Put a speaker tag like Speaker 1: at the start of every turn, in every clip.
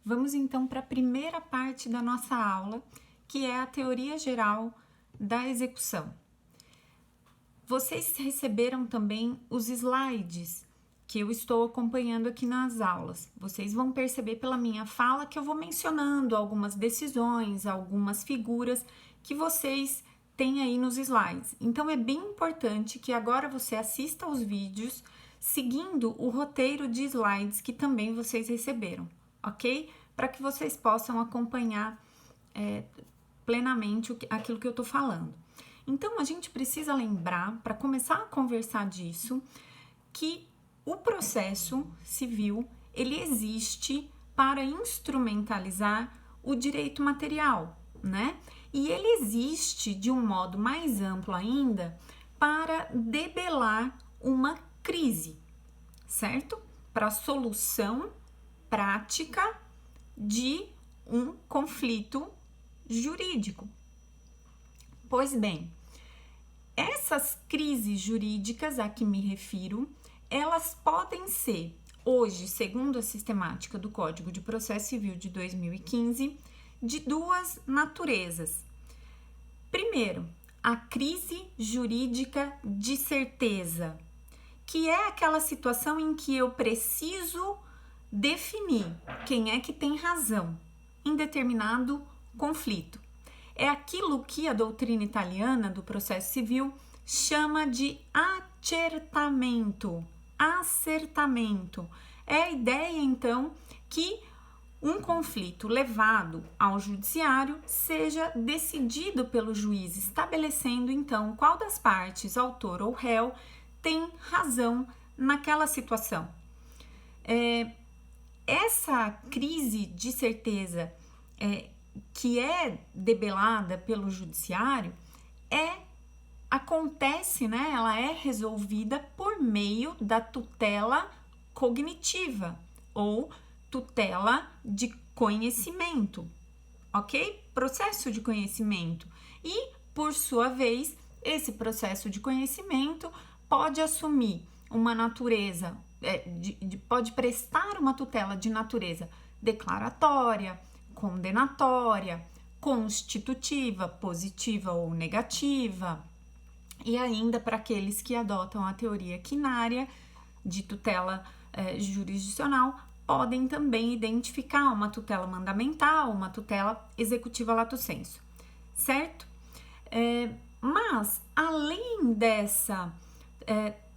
Speaker 1: Vamos então para a primeira parte da nossa aula, que é a teoria geral da execução. Vocês receberam também os slides que eu estou acompanhando aqui nas aulas. Vocês vão perceber pela minha fala que eu vou mencionando algumas decisões, algumas figuras que vocês têm aí nos slides. Então é bem importante que agora você assista aos vídeos seguindo o roteiro de slides que também vocês receberam, ok? Para que vocês possam acompanhar plenamente aquilo que eu tô falando. Então, a gente precisa lembrar, para começar a conversar disso, que o processo civil, ele existe para instrumentalizar o direito material, né? E ele existe de um modo mais amplo ainda para debelar uma crise, certo? Para solução prática de um conflito jurídico. Pois bem, essas crises jurídicas a que me refiro, elas podem ser, hoje, segundo a sistemática do Código de Processo Civil de 2015, de duas naturezas. Primeiro, a crise jurídica de certeza, que é aquela situação em que eu preciso definir quem é que tem razão em determinado conflito. É aquilo que a doutrina italiana do processo civil chama de acertamento. É a ideia, então, que um conflito levado ao judiciário seja decidido pelo juiz, estabelecendo, então, qual das partes, autor ou réu, tem razão naquela situação. Essa crise de certeza que é debelada pelo judiciário acontece, né? Ela é resolvida por meio da tutela cognitiva ou tutela de conhecimento, ok? Processo de conhecimento. E, por sua vez, esse processo de conhecimento pode assumir uma natureza, pode prestar uma tutela de natureza declaratória, condenatória, constitutiva, positiva ou negativa, e ainda para aqueles que adotam a teoria quinária de tutela jurisdicional, podem também identificar uma tutela mandamental, uma tutela executiva lato sensu, certo? Mas, além dessa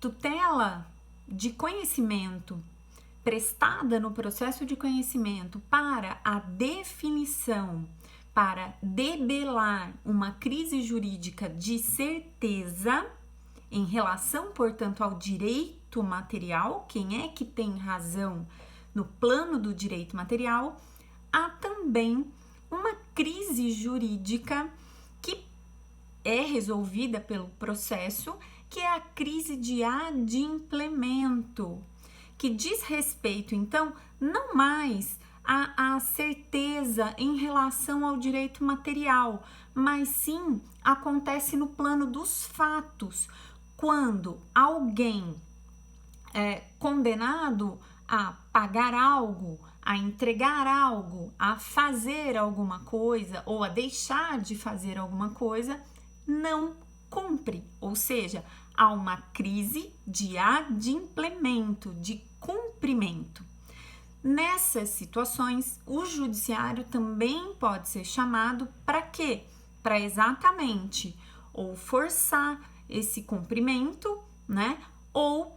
Speaker 1: tutela de conhecimento prestada no processo de conhecimento para a definição, para debelar uma crise jurídica de certeza em relação, portanto, ao direito material, quem é que tem razão no plano do direito material, há também uma crise jurídica que é resolvida pelo processo, que é a crise de adimplemento, que diz respeito, então, não mais à certeza em relação ao direito material, mas sim acontece no plano dos fatos, quando alguém é condenado a pagar algo, a entregar algo, a fazer alguma coisa ou a deixar de fazer alguma coisa, não cumpre, ou seja, há uma crise de adimplemento, de cumprimento. Nessas situações, o judiciário também pode ser chamado para quê? Para exatamente ou forçar esse cumprimento, né? Ou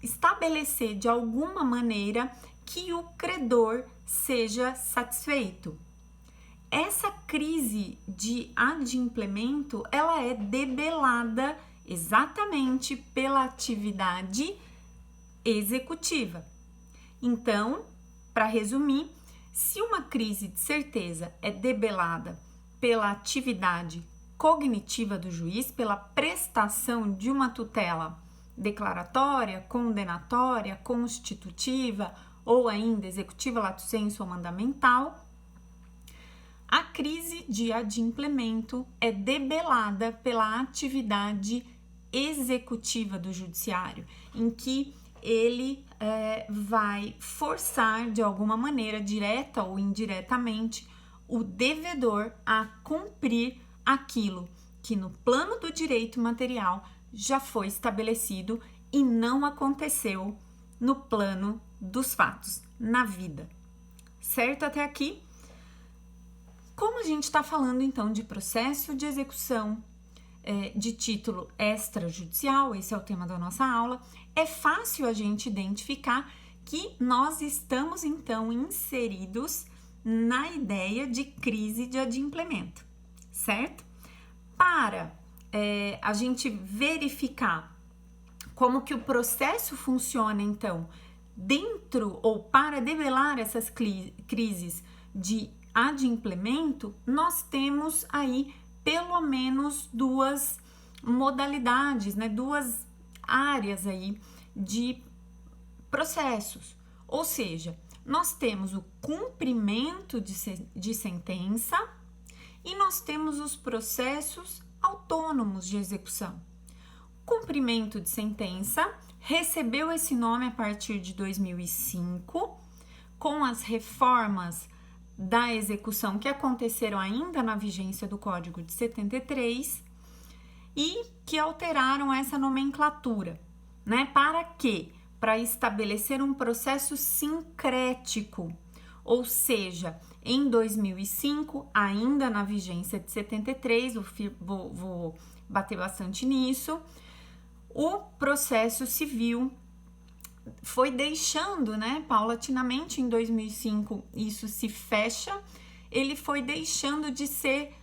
Speaker 1: estabelecer de alguma maneira que o credor seja satisfeito. Essa crise de adimplemento, ela é debelada exatamente pela atividade executiva. Então, para resumir, se uma crise de certeza é debelada pela atividade cognitiva do juiz, pela prestação de uma tutela declaratória, condenatória, constitutiva ou ainda executiva lato sensu ou mandamental, a crise de adimplemento é debelada pela atividade executiva do judiciário, em que ele vai forçar de alguma maneira, direta ou indiretamente, o devedor a cumprir aquilo que no plano do direito material já foi estabelecido e não aconteceu no plano dos fatos, na vida. Certo até aqui? Como a gente está falando então de processo de execução de título extrajudicial, esse é o tema da nossa aula, é fácil a gente identificar que nós estamos então inseridos na ideia de crise de adimplemento, certo? Para a gente verificar como que o processo funciona então dentro ou para debelar essas crises de adimplemento, nós temos aí pelo menos duas modalidades, né? Duas áreas aí de processos. Ou seja, nós temos o cumprimento de sentença e nós temos os processos autônomos de execução. Cumprimento de sentença recebeu esse nome a partir de 2005, com as reformas da execução que aconteceram ainda na vigência do Código de 73 e que alteraram essa nomenclatura, né? Para quê? Para estabelecer um processo sincrético, ou seja, em 2005, ainda na vigência de 73, vou bater bastante nisso, o processo civil foi deixando, né, paulatinamente em 2005 isso se fecha, ele foi deixando de ser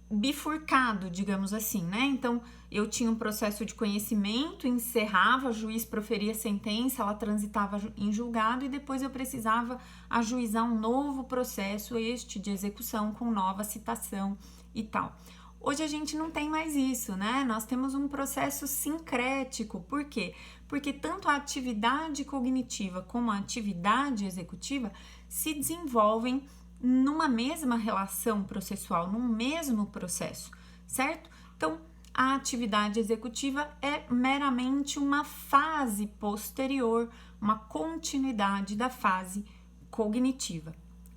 Speaker 1: bifurcado, digamos assim, né? Então, eu tinha um processo de conhecimento, encerrava, o juiz proferia sentença, ela transitava em julgado e depois eu precisava ajuizar um novo processo, este de execução com nova citação e tal. Hoje a gente não tem mais isso, né? Nós temos um processo sincrético. Por quê? Porque tanto a atividade cognitiva como a atividade executiva se desenvolvem numa mesma relação processual, num mesmo processo, certo? Então, a atividade executiva é meramente uma fase posterior, uma continuidade da fase cognitiva.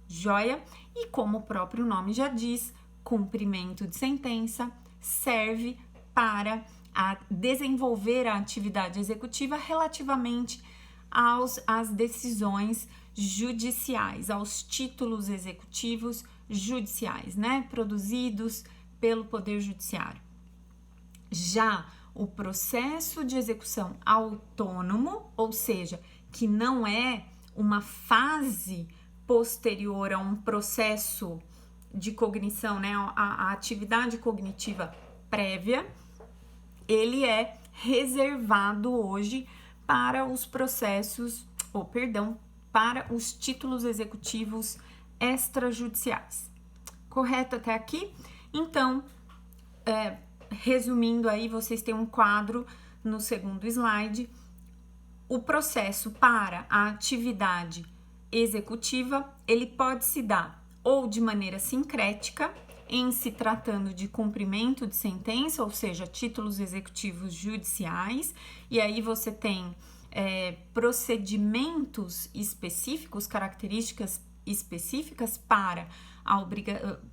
Speaker 1: Joia? E como o próprio nome já diz, cumprimento de sentença serve para desenvolver a atividade executiva relativamente às decisões judiciais, aos títulos executivos judiciais, né, produzidos pelo Poder Judiciário. Já o processo de execução autônomo, ou seja, que não é uma fase posterior a um processo de cognição, né, a atividade cognitiva prévia, ele é reservado hoje para os processos, para os títulos executivos extrajudiciais. Correto até aqui? Então, resumindo aí, vocês têm um quadro no segundo slide. O processo para a atividade executiva, ele pode se dar ou de maneira sincrética, em se tratando de cumprimento de sentença, ou seja, títulos executivos judiciais, e aí você tem procedimentos específicos, características específicas para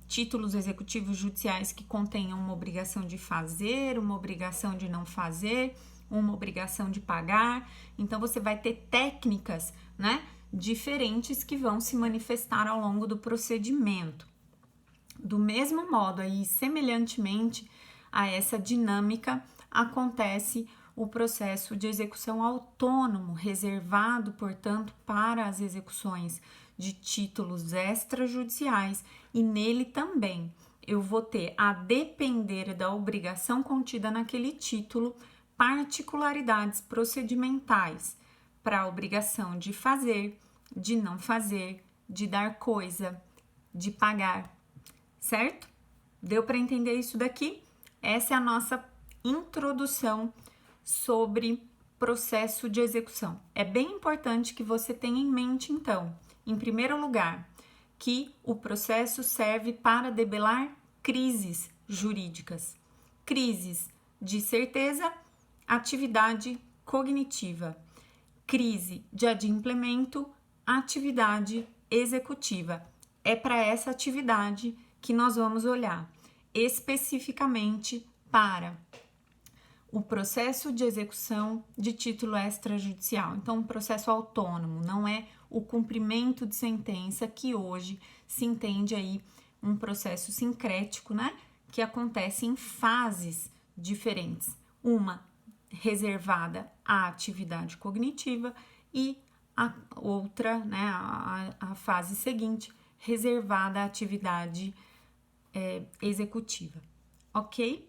Speaker 1: títulos executivos judiciais que contenham uma obrigação de fazer, uma obrigação de não fazer, uma obrigação de pagar. Então, você vai ter técnicas, né, diferentes que vão se manifestar ao longo do procedimento. Do mesmo modo, aí, semelhantemente a essa dinâmica, acontece o processo de execução autônomo, reservado, portanto, para as execuções de títulos extrajudiciais, e nele também eu vou ter, a depender da obrigação contida naquele título, particularidades procedimentais para a obrigação de fazer, de não fazer, de dar coisa, de pagar, certo? Deu para entender isso daqui? Essa é a nossa introdução sobre processo de execução. É bem importante que você tenha em mente, então, em primeiro lugar, que o processo serve para debelar crises jurídicas, crises de certeza, atividade cognitiva, crise de adimplemento, atividade executiva. É para essa atividade que nós vamos olhar especificamente para o processo de execução de título extrajudicial. Então, um processo autônomo, não é o cumprimento de sentença, que hoje se entende aí um processo sincrético, né? Que acontece em fases diferentes. Uma reservada à atividade cognitiva e a outra, né, a fase seguinte, reservada à atividade executiva, ok?